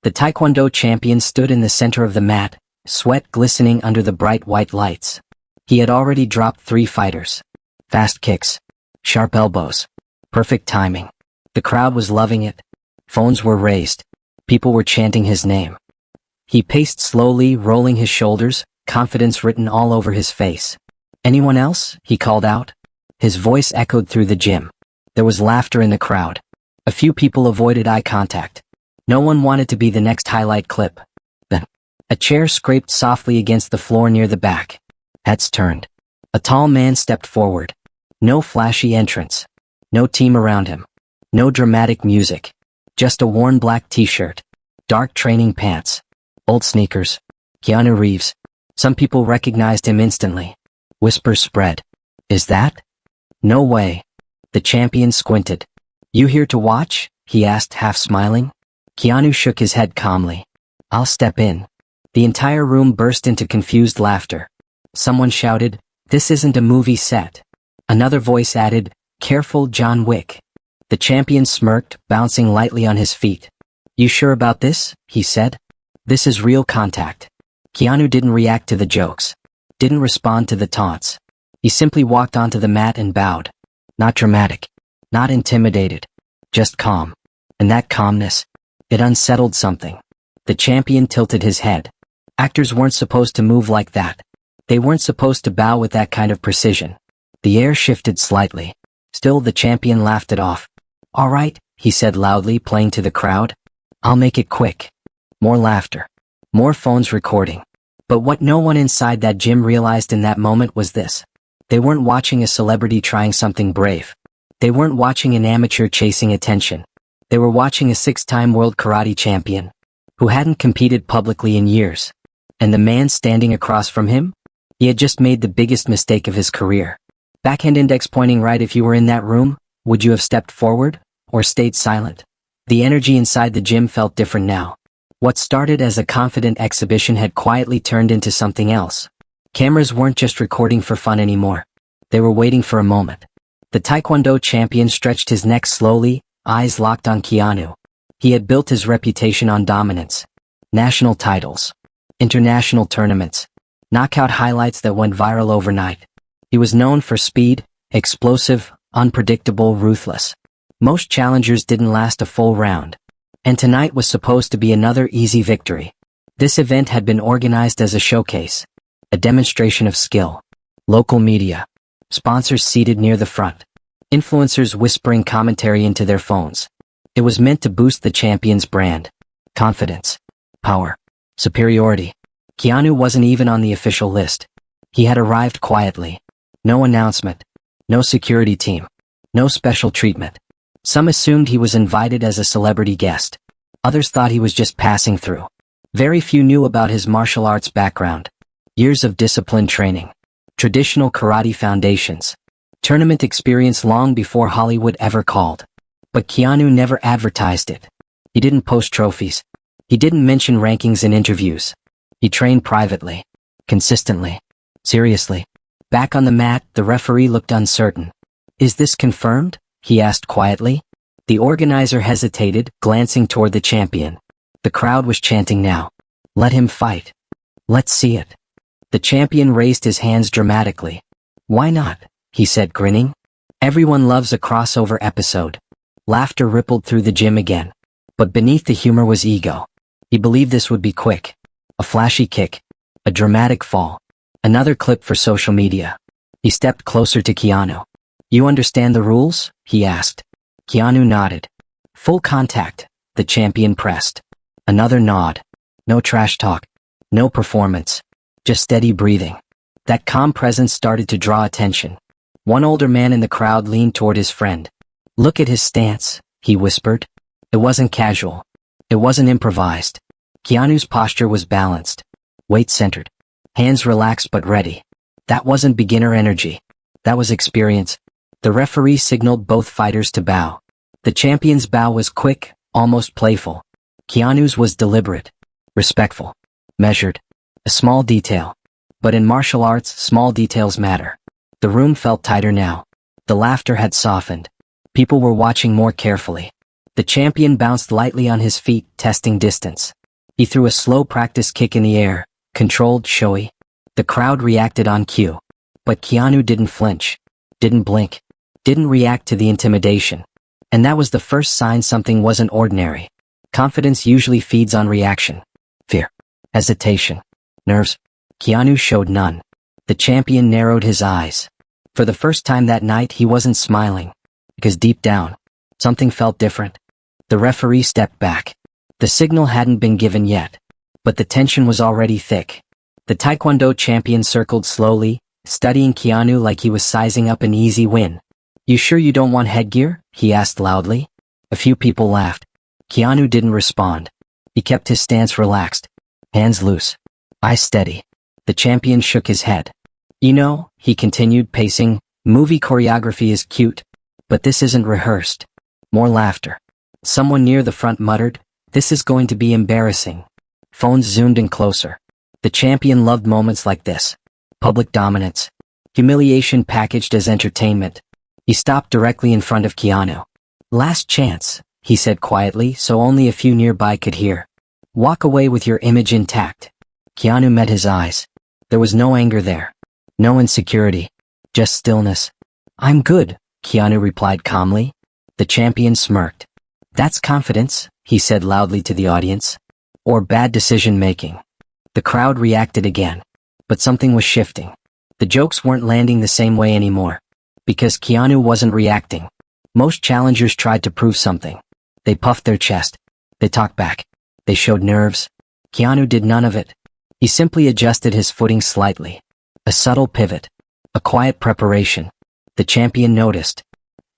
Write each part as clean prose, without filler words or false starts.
The Taekwondo champion stood in the center of the mat, sweat glistening under the bright white lights. He had already dropped 3 fighters. Fast kicks. Sharp elbows. Perfect timing. The crowd was loving it. Phones were raised. People were chanting his name. He paced slowly, rolling his shoulders, confidence written all over his face. "Anyone else?" he called out. His voice echoed through the gym. There was laughter in the crowd. A few people avoided eye contact. No one wanted to be the next highlight clip. Then, a chair scraped softly against the floor near the back. Heads turned. A tall man stepped forward. No flashy entrance. No team around him. No dramatic music. Just a worn black t-shirt. Dark training pants. Old sneakers. Keanu Reeves. Some people recognized him instantly. Whispers spread. "Is that?" "No way." The champion squinted. "You here to watch?" he asked, half smiling. Keanu shook his head calmly. "I'll step in." The entire room burst into confused laughter. Someone shouted, "This isn't a movie set." Another voice added, "Careful, John Wick." The champion smirked, bouncing lightly on his feet. "You sure about this?" he said. "This is real contact." Keanu didn't react to the jokes. Didn't respond to the taunts. He simply walked onto the mat and bowed. Not dramatic. Not intimidated. Just calm. And that calmness, it unsettled something. The champion tilted his head. Actors weren't supposed to move like that. They weren't supposed to bow with that kind of precision. The air shifted slightly. Still, the champion laughed it off. "All right," he said loudly, playing to the crowd. "I'll make it quick." More laughter. More phones recording. But what no one inside that gym realized in that moment was this. They weren't watching a celebrity trying something brave. They weren't watching an amateur chasing attention. They were watching a 6-time world karate champion, who hadn't competed publicly in years. And the man standing across from him? He had just made the biggest mistake of his career. Backhand index pointing right. If you were in that room, would you have stepped forward? Or stayed silent? The energy inside the gym felt different now. What started as a confident exhibition had quietly turned into something else. Cameras weren't just recording for fun anymore. They were waiting for a moment. The Taekwondo champion stretched his neck slowly, eyes locked on Keanu. He had built his reputation on dominance. National titles. International tournaments. Knockout highlights that went viral overnight. He was known for speed, explosive, unpredictable, ruthless. Most challengers didn't last a full round. And tonight was supposed to be another easy victory. This event had been organized as a showcase. A demonstration of skill. Local media. Sponsors seated near the front. Influencers whispering commentary into their phones. It was meant to boost the champion's brand. Confidence. Power. Superiority. Keanu wasn't even on the official list. He had arrived quietly. No announcement. No security team. No special treatment. Some assumed he was invited as a celebrity guest. Others thought he was just passing through. Very few knew about his martial arts background. Years of disciplined training. Traditional karate foundations. Tournament experience long before Hollywood ever called. But Keanu never advertised it. He didn't post trophies. He didn't mention rankings in interviews. He trained privately. Consistently. Seriously. Back on the mat, the referee looked uncertain. "Is this confirmed?" he asked quietly. The organizer hesitated, glancing toward the champion. The crowd was chanting now. "Let him fight. Let's see it." The champion raised his hands dramatically. "Why not?" he said, grinning. Everyone loves a crossover episode. Laughter rippled through the gym again. But beneath the humor was ego. He believed this would be quick. A flashy kick. A dramatic fall. Another clip for social media. He stepped closer to Keanu. "You understand the rules?" he asked. Keanu nodded. "Full contact," the champion pressed. Another nod. No trash talk. No performance. Just steady breathing. That calm presence started to draw attention. One older man in the crowd leaned toward his friend. "Look at his stance," he whispered. It wasn't casual. It wasn't improvised. Keanu's posture was balanced. Weight centered. Hands relaxed but ready. That wasn't beginner energy. That was experience. The referee signaled both fighters to bow. The champion's bow was quick, almost playful. Keanu's was deliberate. Respectful. Measured. A small detail. But in martial arts, small details matter. The room felt tighter now. The laughter had softened. People were watching more carefully. The champion bounced lightly on his feet, testing distance. He threw a slow practice kick in the air, controlled, showy. The crowd reacted on cue. But Keanu didn't flinch, didn't blink, didn't react to the intimidation. And that was the first sign something wasn't ordinary. Confidence usually feeds on reaction. Fear, hesitation, nerves. Keanu showed none. The champion narrowed his eyes. For the first time that night he wasn't smiling. Because deep down, something felt different. The referee stepped back. The signal hadn't been given yet. But the tension was already thick. The Taekwondo champion circled slowly, studying Keanu like he was sizing up an easy win. "You sure you don't want headgear?" he asked loudly. A few people laughed. Keanu didn't respond. He kept his stance relaxed. Hands loose. Eyes steady. The champion shook his head. "You know," he continued, pacing, "movie choreography is cute. But this isn't rehearsed." More laughter. Someone near the front muttered, "This is going to be embarrassing." Phones zoomed in closer. The champion loved moments like this. Public dominance. Humiliation packaged as entertainment. He stopped directly in front of Keanu. "Last chance," he said quietly so only a few nearby could hear. "Walk away with your image intact." Keanu met his eyes. There was no anger there. No insecurity. Just stillness. "I'm good," Keanu replied calmly. The champion smirked. "That's confidence," he said loudly to the audience. "Or bad decision-making." The crowd reacted again. But something was shifting. The jokes weren't landing the same way anymore. Because Keanu wasn't reacting. Most challengers tried to prove something. They puffed their chest. They talked back. They showed nerves. Keanu did none of it. He simply adjusted his footing slightly. A subtle pivot. A quiet preparation. The champion noticed.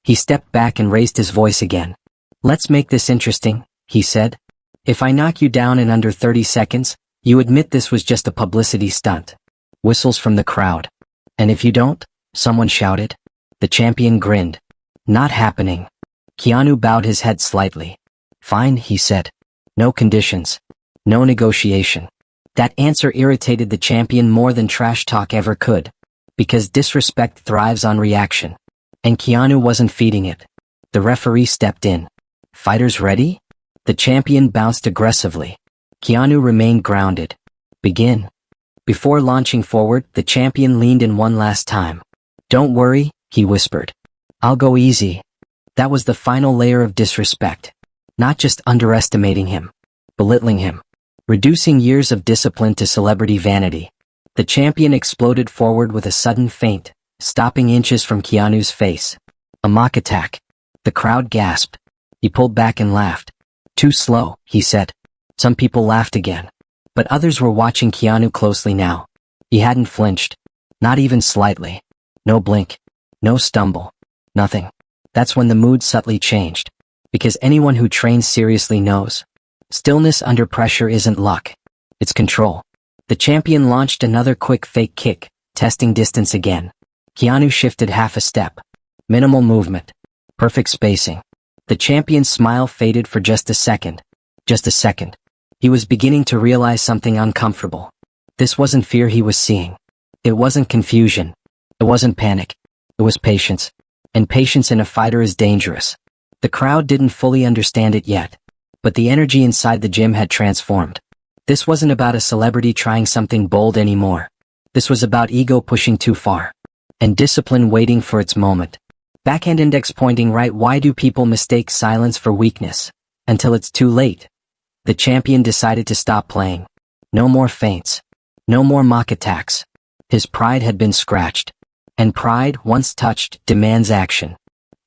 He stepped back and raised his voice again. "Let's make this interesting," he said. "If I knock you down in under 30 seconds, you admit this was just a publicity stunt." Whistles from the crowd. "And if you don't?" someone shouted. The champion grinned. "Not happening." Keanu bowed his head slightly. "Fine," he said. "No conditions. No negotiation." That answer irritated the champion more than trash talk ever could. Because disrespect thrives on reaction. And Keanu wasn't feeding it. The referee stepped in. "Fighters ready?" The champion bounced aggressively. Keanu remained grounded. "Begin." Before launching forward, the champion leaned in one last time. "Don't worry," he whispered. "I'll go easy." That was the final layer of disrespect. Not just underestimating him. Belittling him. Reducing years of discipline to celebrity vanity. The champion exploded forward with a sudden feint, stopping inches from Keanu's face. A mock attack. The crowd gasped. He pulled back and laughed. "Too slow," he said. Some people laughed again. But others were watching Keanu closely now. He hadn't flinched. Not even slightly. No blink. No stumble. Nothing. That's when the mood subtly changed. Because anyone who trains seriously knows. Stillness under pressure isn't luck. It's control. The champion launched another quick fake kick, testing distance again. Keanu shifted half a step. Minimal movement. Perfect spacing. The champion's smile faded for just a second. Just a second. He was beginning to realize something uncomfortable. This wasn't fear he was seeing. It wasn't confusion. It wasn't panic. It was patience. And patience in a fighter is dangerous. The crowd didn't fully understand it yet. But the energy inside the gym had transformed. This wasn't about a celebrity trying something bold anymore. This was about ego pushing too far. And discipline waiting for its moment. Backhand index pointing right. Why do people mistake silence for weakness? Until it's too late. The champion decided to stop playing. No more feints. No more mock attacks. His pride had been scratched. And pride, once touched, demands action.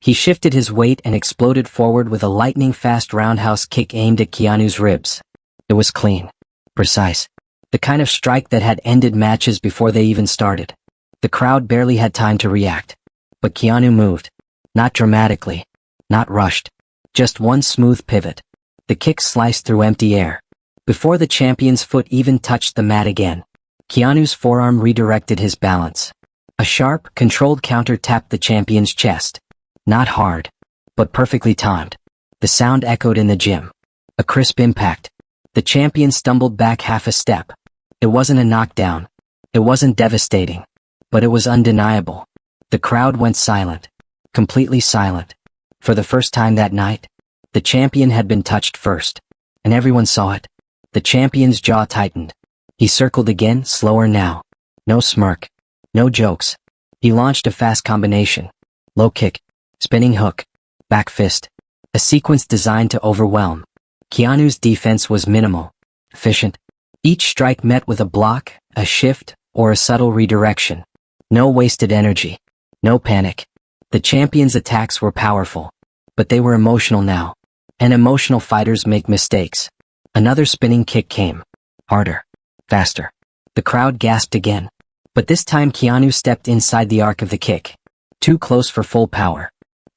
He shifted his weight and exploded forward with a lightning-fast roundhouse kick aimed at Keanu's ribs. It was clean. Precise. The kind of strike that had ended matches before they even started. The crowd barely had time to react. But Keanu moved. Not dramatically. Not rushed. Just one smooth pivot. The kick sliced through empty air. Before the champion's foot even touched the mat again, Keanu's forearm redirected his balance. A sharp, controlled counter tapped the champion's chest. Not hard, but perfectly timed. The sound echoed in the gym. A crisp impact. The champion stumbled back half a step. It wasn't a knockdown. It wasn't devastating. But it was undeniable. The crowd went silent. Completely silent. For the first time that night. The champion had been touched first. And everyone saw it. The champion's jaw tightened. He circled again, slower now. No smirk. No jokes. He launched a fast combination. Low kick. Spinning hook. Back fist. A sequence designed to overwhelm. Keanu's defense was minimal. Efficient. Each strike met with a block, a shift, or a subtle redirection. No wasted energy. No panic. The champion's attacks were powerful. But they were emotional now. And emotional fighters make mistakes. Another spinning kick came. Harder. Faster. The crowd gasped again. But this time Keanu stepped inside the arc of the kick. Too close for full power.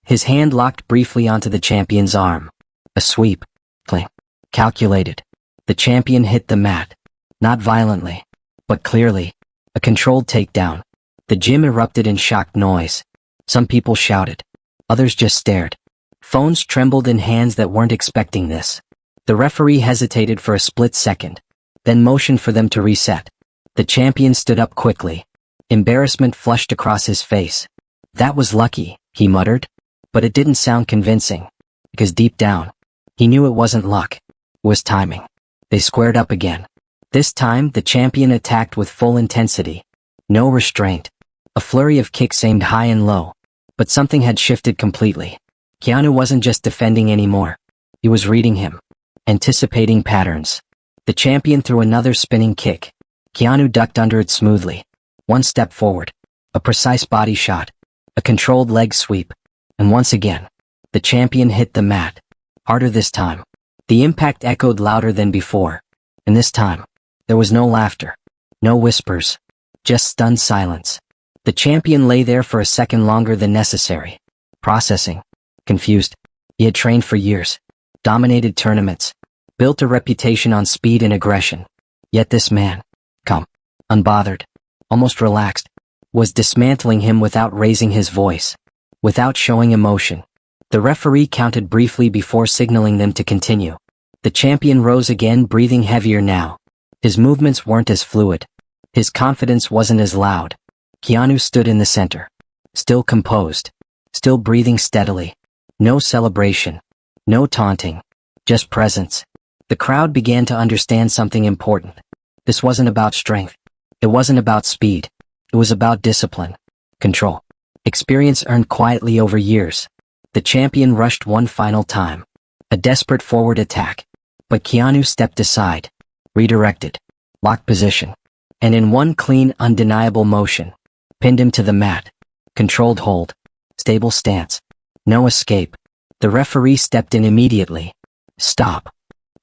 His hand locked briefly onto the champion's arm. A sweep. Cling. Calculated. The champion hit the mat. Not violently. But clearly. A controlled takedown. The gym erupted in shocked noise. Some people shouted. Others just stared. Phones trembled in hands that weren't expecting this. The referee hesitated for a split second. Then motioned for them to reset. The champion stood up quickly. Embarrassment flushed across his face. That was lucky, he muttered. But it didn't sound convincing. Because deep down, he knew it wasn't luck. It was timing. They squared up again. This time, the champion attacked with full intensity. No restraint. A flurry of kicks aimed high and low. But something had shifted completely. Keanu wasn't just defending anymore. He was reading him. Anticipating patterns. The champion threw another spinning kick. Keanu ducked under it smoothly. One step forward. A precise body shot. A controlled leg sweep. And once again, the champion hit the mat. Harder this time. The impact echoed louder than before. And this time, there was no laughter. No whispers. Just stunned silence. The champion lay there for a second longer than necessary. Processing. Confused. He had trained for years. Dominated tournaments. Built a reputation on speed and aggression. Yet this man, calm, unbothered, almost relaxed, was dismantling him without raising his voice. Without showing emotion. The referee counted briefly before signaling them to continue. The champion rose again, breathing heavier now. His movements weren't as fluid. His confidence wasn't as loud. Keanu stood in the center. Still composed. Still breathing steadily. No celebration. No taunting. Just presence. The crowd began to understand something important. This wasn't about strength. It wasn't about speed. It was about discipline. Control. Experience earned quietly over years. The champion rushed one final time. A desperate forward attack. But Keanu stepped aside. Redirected. Locked position. And in one clean, undeniable motion, pinned him to the mat. Controlled hold. Stable stance. No escape. The referee stepped in immediately. Stop.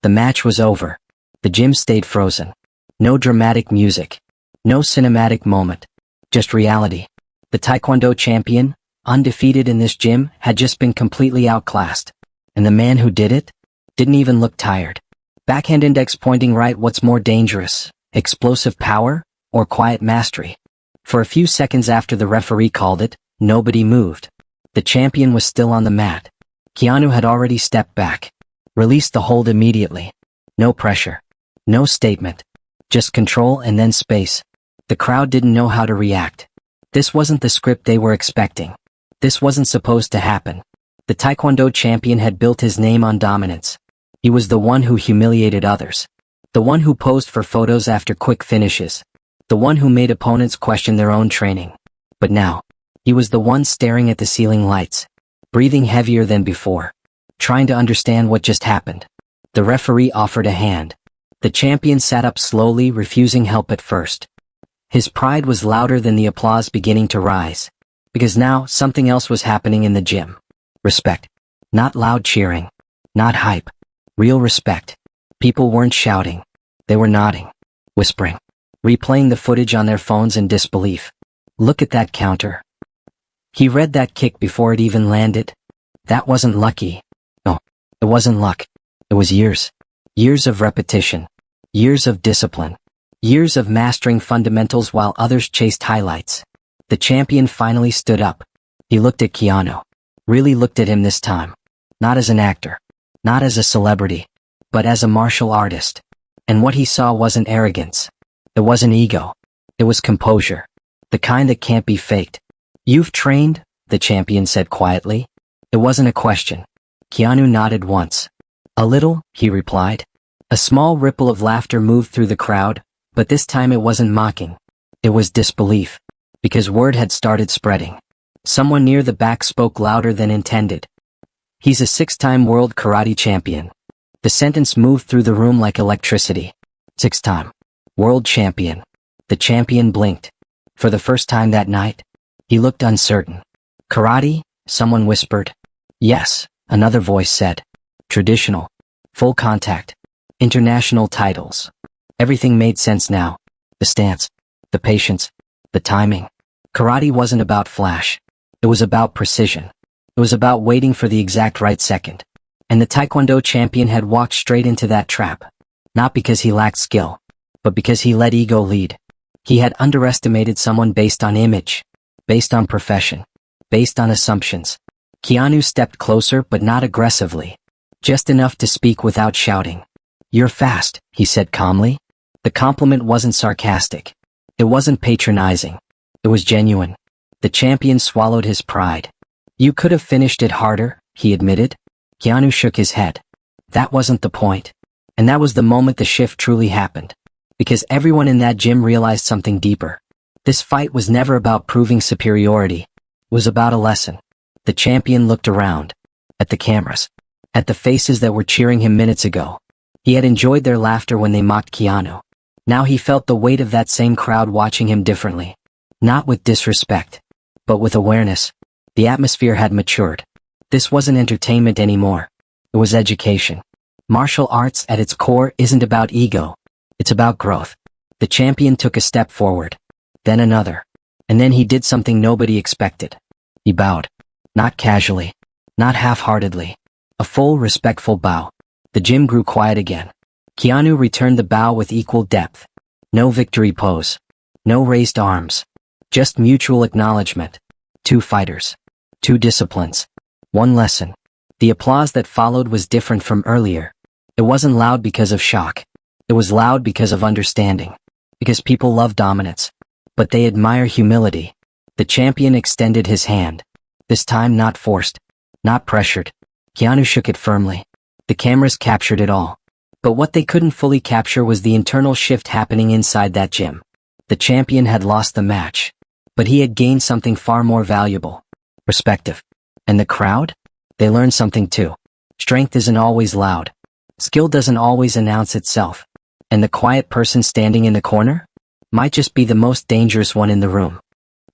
The match was over. The gym stayed frozen. No dramatic music. No cinematic moment. Just reality. The Taekwondo champion, undefeated in this gym, had just been completely outclassed. And the man who did it? Didn't even look tired. Backhand index pointing right. What's more dangerous? Explosive power? Or quiet mastery? For a few seconds after the referee called it, nobody moved. The champion was still on the mat. Keanu had already stepped back. Released the hold immediately. No pressure. No statement. Just control and then space. The crowd didn't know how to react. This wasn't the script they were expecting. This wasn't supposed to happen. The Taekwondo champion had built his name on dominance. He was the one who humiliated others. The one who posed for photos after quick finishes. The one who made opponents question their own training. But now, he was the one staring at the ceiling lights. Breathing heavier than before. Trying to understand what just happened. The referee offered a hand. The champion sat up slowly, refusing help at first. His pride was louder than the applause beginning to rise. Because now, something else was happening in the gym. Respect. Not loud cheering. Not hype. Real respect. People weren't shouting. They were nodding. Whispering. Replaying the footage on their phones in disbelief. Look at that counter. He read that kick before it even landed. That wasn't lucky. No, it wasn't luck. It was years. Years of repetition. Years of discipline. Years of mastering fundamentals while others chased highlights. The champion finally stood up. He looked at Keanu. Really looked at him this time. Not as an actor. Not as a celebrity. But as a martial artist. And what he saw wasn't arrogance. It wasn't ego. It was composure. The kind that can't be faked. You've trained, the champion said quietly. It wasn't a question. Keanu nodded once. A little, he replied. A small ripple of laughter moved through the crowd, but this time it wasn't mocking. It was disbelief. Because word had started spreading. Someone near the back spoke louder than intended. He's a 6-time world karate champion. The sentence moved through the room like electricity. 6-time world champion. The champion blinked. For the first time that night, he looked uncertain. Karate? Someone whispered. Yes, another voice said. Traditional. Full contact. International titles. Everything made sense now. The stance. The patience. The timing. Karate wasn't about flash. It was about precision. It was about waiting for the exact right second. And the Taekwondo champion had walked straight into that trap. Not because he lacked skill, but because he let ego lead. He had underestimated someone based on image, based on profession, based on assumptions. Keanu stepped closer but not aggressively. Just enough to speak without shouting. You're fast, he said calmly. The compliment wasn't sarcastic. It wasn't patronizing. It was genuine. The champion swallowed his pride. You could have finished it harder, he admitted. Keanu shook his head. That wasn't the point. And that was the moment the shift truly happened. Because everyone in that gym realized something deeper. This fight was never about proving superiority. It was about a lesson. The champion looked around. At the cameras. At the faces that were cheering him minutes ago. He had enjoyed their laughter when they mocked Keanu. Now he felt the weight of that same crowd watching him differently. Not with disrespect, but with awareness. The atmosphere had matured. This wasn't entertainment anymore. It was education. Martial arts at its core isn't about ego. It's about growth. The champion took a step forward. Then another. And then he did something nobody expected. He bowed. Not casually. Not half-heartedly. A full, respectful bow. The gym grew quiet again. Keanu returned the bow with equal depth. No victory pose. No raised arms. Just mutual acknowledgement. 2 fighters. 2 disciplines. 1 lesson. The applause that followed was different from earlier. It wasn't loud because of shock. It was loud because of understanding. Because people love dominance. But they admire humility. The champion extended his hand. This time not forced. Not pressured. Keanu shook it firmly. The cameras captured it all. But what they couldn't fully capture was the internal shift happening inside that gym. The champion had lost the match. But he had gained something far more valuable. Perspective. And the crowd? They learned something too. Strength isn't always loud. Skill doesn't always announce itself. And the quiet person standing in the corner? Might just be the most dangerous one in the room.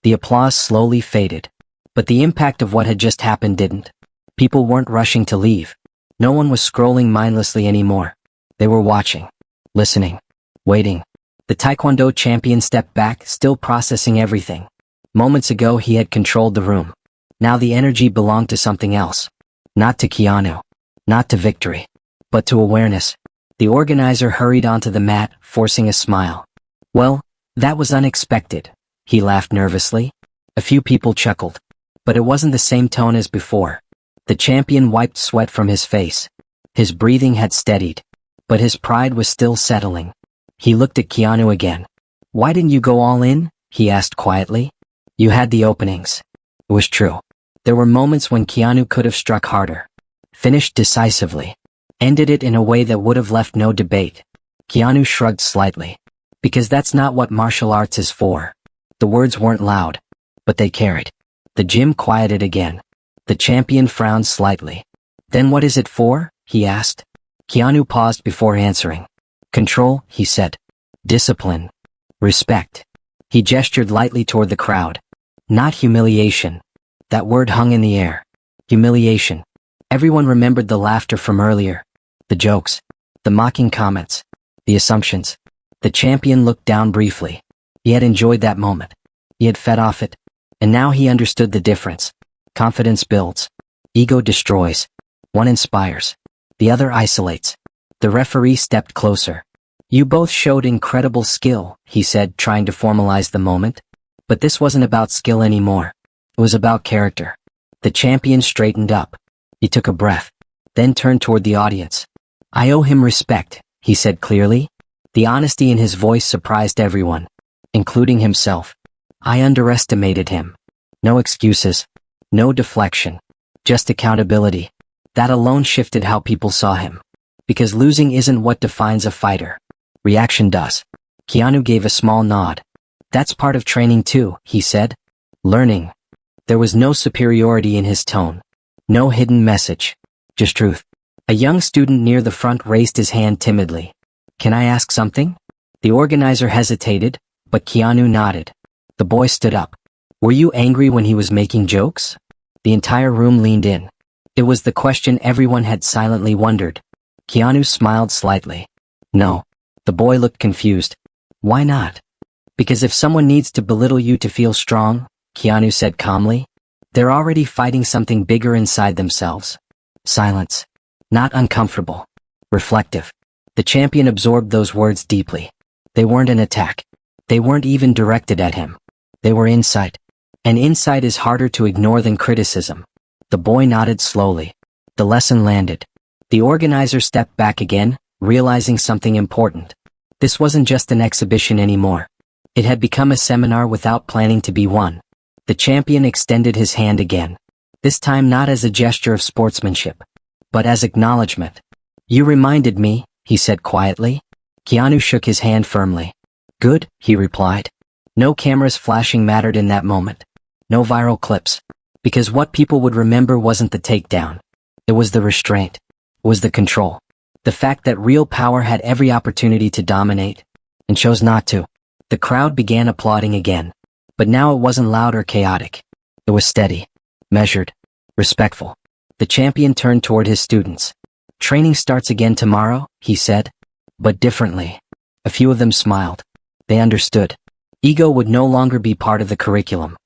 The applause slowly faded. But the impact of what had just happened didn't. People weren't rushing to leave. No one was scrolling mindlessly anymore. They were watching. Listening. Waiting. The Taekwondo champion stepped back, still processing everything. Moments ago he had controlled the room. Now the energy belonged to something else. Not to Keanu. Not to victory. But to awareness. The organizer hurried onto the mat, forcing a smile. Well, that was unexpected. He laughed nervously. A few people chuckled. But it wasn't the same tone as before. The champion wiped sweat from his face. His breathing had steadied. But his pride was still settling. He looked at Keanu again. Why didn't you go all in? He asked quietly. You had the openings. It was true. There were moments when Keanu could have struck harder. Finished decisively. Ended it in a way that would have left no debate. Keanu shrugged slightly. Because that's not what martial arts is for. The words weren't loud. But they carried. The gym quieted again. The champion frowned slightly. Then what is it for? He asked. Keanu paused before answering. Control, he said. Discipline. Respect. He gestured lightly toward the crowd. Not humiliation. That word hung in the air. Humiliation. Everyone remembered the laughter from earlier. The jokes. The mocking comments. The assumptions. The champion looked down briefly. He had enjoyed that moment. He had fed off it. And now he understood the difference. Confidence builds. Ego destroys. One inspires. The other isolates. The referee stepped closer. You both showed incredible skill, he said, trying to formalize the moment. But this wasn't about skill anymore. It was about character. The champion straightened up. He took a breath. Then turned toward the audience. I owe him respect, he said clearly. The honesty in his voice surprised everyone, including himself. I underestimated him. No excuses. No deflection. Just accountability. That alone shifted how people saw him. Because losing isn't what defines a fighter. Reaction does. Keanu gave a small nod. That's part of training too, he said. Learning. There was no superiority in his tone. No hidden message. Just truth. A young student near the front raised his hand timidly. Can I ask something? The organizer hesitated, but Keanu nodded. The boy stood up. Were you angry when he was making jokes? The entire room leaned in. It was the question everyone had silently wondered. Keanu smiled slightly. No. The boy looked confused. Why not? Because if someone needs to belittle you to feel strong, Keanu said calmly, they're already fighting something bigger inside themselves. Silence. Not uncomfortable. Reflective. The champion absorbed those words deeply. They weren't an attack. They weren't even directed at him. They were insight. And insight is harder to ignore than criticism. The boy nodded slowly. The lesson landed. The organizer stepped back again, realizing something important. This wasn't just an exhibition anymore. It had become a seminar without planning to be one. The champion extended his hand again. This time not as a gesture of sportsmanship, but as acknowledgement. You reminded me, he said quietly. Keanu shook his hand firmly. Good, he replied. No cameras flashing mattered in that moment. No viral clips. Because what people would remember wasn't the takedown. It was the restraint. It was the control. The fact that real power had every opportunity to dominate, and chose not to. The crowd began applauding again. But now it wasn't loud or chaotic. It was steady, measured, respectful. The champion turned toward his students. Training starts again tomorrow, he said. But differently. A few of them smiled. They understood. Ego would no longer be part of the curriculum.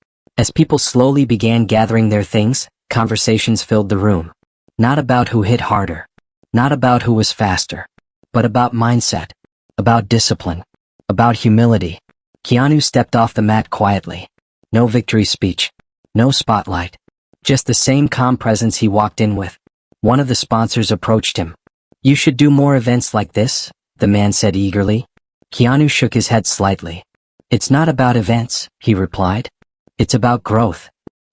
As people slowly began gathering their things, conversations filled the room. Not about who hit harder. Not about who was faster. But about mindset. About discipline. About humility. Keanu stepped off the mat quietly. No victory speech. No spotlight. Just the same calm presence he walked in with. One of the sponsors approached him. You should do more events like this, the man said eagerly. Keanu shook his head slightly. It's not about events, he replied. It's about growth.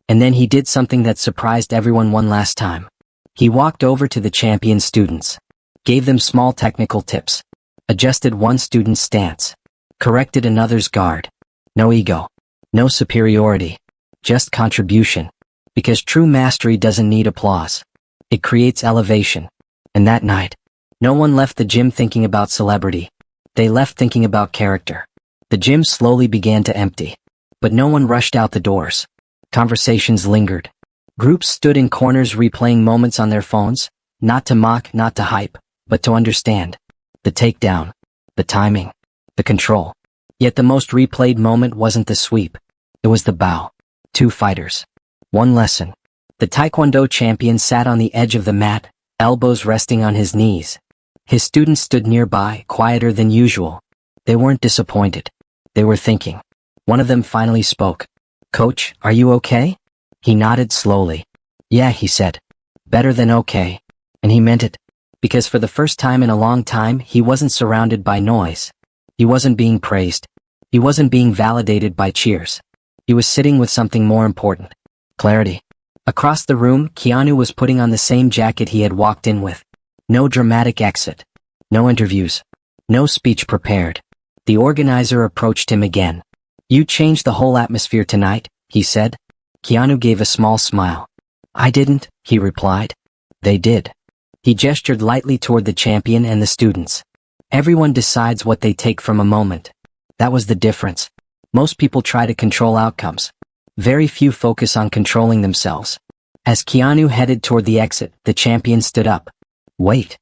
And then he did something that surprised everyone one last time. He walked over to the champion students. Gave them small technical tips. Adjusted one student's stance. Corrected another's guard. No ego. No superiority. Just contribution. Because true mastery doesn't need applause. It creates elevation. And that night, no one left the gym thinking about celebrity. They left thinking about character. The gym slowly began to empty. But no one rushed out the doors. Conversations lingered. Groups stood in corners replaying moments on their phones, not to mock, not to hype, but to understand. The takedown. The timing. The control. Yet the most replayed moment wasn't the sweep. It was the bow. Two fighters. One lesson. The Taekwondo champion sat on the edge of the mat, elbows resting on his knees. His students stood nearby, quieter than usual. They weren't disappointed. They were thinking. One of them finally spoke. Coach, are you okay? He nodded slowly. Yeah, he said. Better than okay. And he meant it. Because for the first time in a long time, he wasn't surrounded by noise. He wasn't being praised. He wasn't being validated by cheers. He was sitting with something more important. Clarity. Across the room, Keanu was putting on the same jacket he had walked in with. No dramatic exit. No interviews. No speech prepared. The organizer approached him again. You changed the whole atmosphere tonight, he said. Keanu gave a small smile. I didn't, he replied. They did. He gestured lightly toward the champion and the students. Everyone decides what they take from a moment. That was the difference. Most people try to control outcomes. Very few focus on controlling themselves. As Keanu headed toward the exit, the champion stood up. Wait.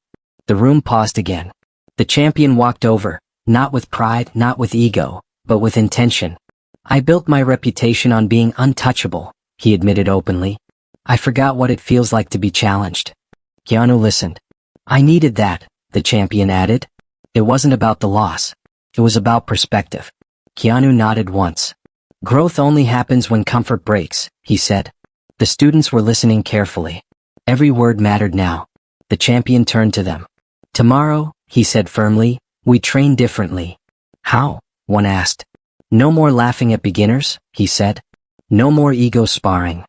The room paused again. The champion walked over, not with pride, not with ego, but with intention. I built my reputation on being untouchable, he admitted openly. I forgot what it feels like to be challenged. Keanu listened. I needed that, the champion added. It wasn't about the loss. It was about perspective. Keanu nodded once. Growth only happens when comfort breaks, he said. The students were listening carefully. Every word mattered now. The champion turned to them. Tomorrow, he said firmly, we train differently. How? One asked. No more laughing at beginners, he said. No more ego sparring.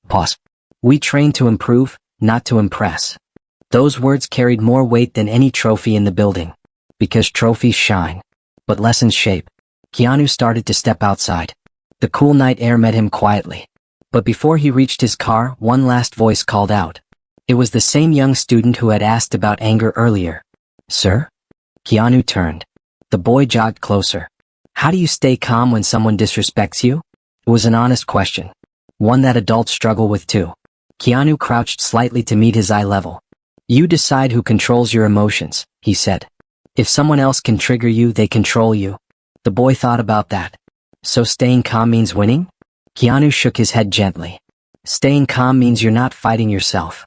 Pause. We train to improve, not to impress. Those words carried more weight than any trophy in the building. Because trophies shine, but lessons shape. Keanu started to step outside. The cool night air met him quietly. But before he reached his car, one last voice called out. It was the same young student who had asked about anger earlier. Sir? Keanu turned. The boy jogged closer. How do you stay calm when someone disrespects you? It was an honest question. One that adults struggle with too. Keanu crouched slightly to meet his eye level. You decide who controls your emotions, he said. If someone else can trigger you, they control you. The boy thought about that. So staying calm means winning? Keanu shook his head gently. Staying calm means you're not fighting yourself.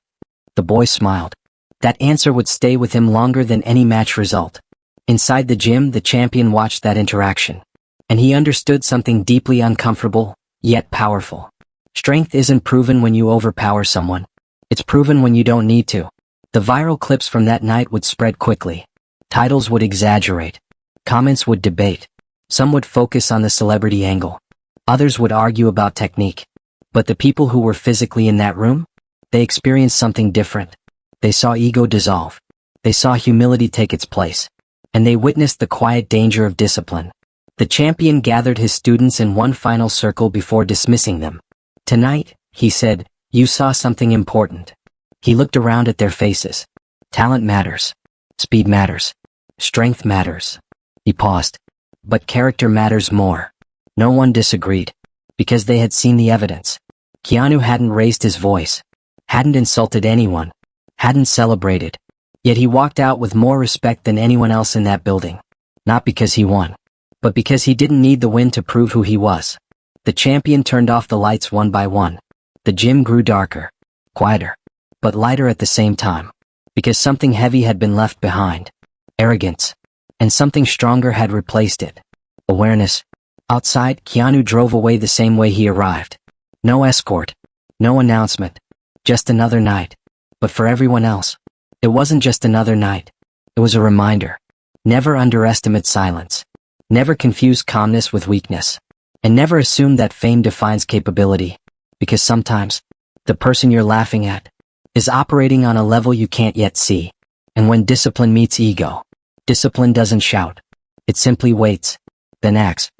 The boy smiled. That answer would stay with him longer than any match result. Inside the gym, the champion watched that interaction. And he understood something deeply uncomfortable, yet powerful. Strength isn't proven when you overpower someone. It's proven when you don't need to. The viral clips from that night would spread quickly. Titles would exaggerate. Comments would debate. Some would focus on the celebrity angle. Others would argue about technique. But the people who were physically in that room? They experienced something different. They saw ego dissolve. They saw humility take its place. And they witnessed the quiet danger of discipline. The champion gathered his students in one final circle before dismissing them. Tonight, he said, you saw something important. He looked around at their faces. Talent matters. Speed matters. Strength matters. He paused. But character matters more. No one disagreed. Because they had seen the evidence. Keanu hadn't raised his voice. Hadn't insulted anyone. Hadn't celebrated. Yet he walked out with more respect than anyone else in that building. Not because he won. But because he didn't need the win to prove who he was. The champion turned off the lights one by one. The gym grew darker. Quieter. But lighter at the same time. Because something heavy had been left behind. Arrogance. And something stronger had replaced it. Awareness. Outside, Keanu drove away the same way he arrived. No escort. No announcement. Just another night. But for everyone else, it wasn't just another night. It was a reminder. Never underestimate silence. Never confuse calmness with weakness. And never assume that fame defines capability. Because sometimes, the person you're laughing at is operating on a level you can't yet see. And when discipline meets ego, discipline doesn't shout. It simply waits, then acts.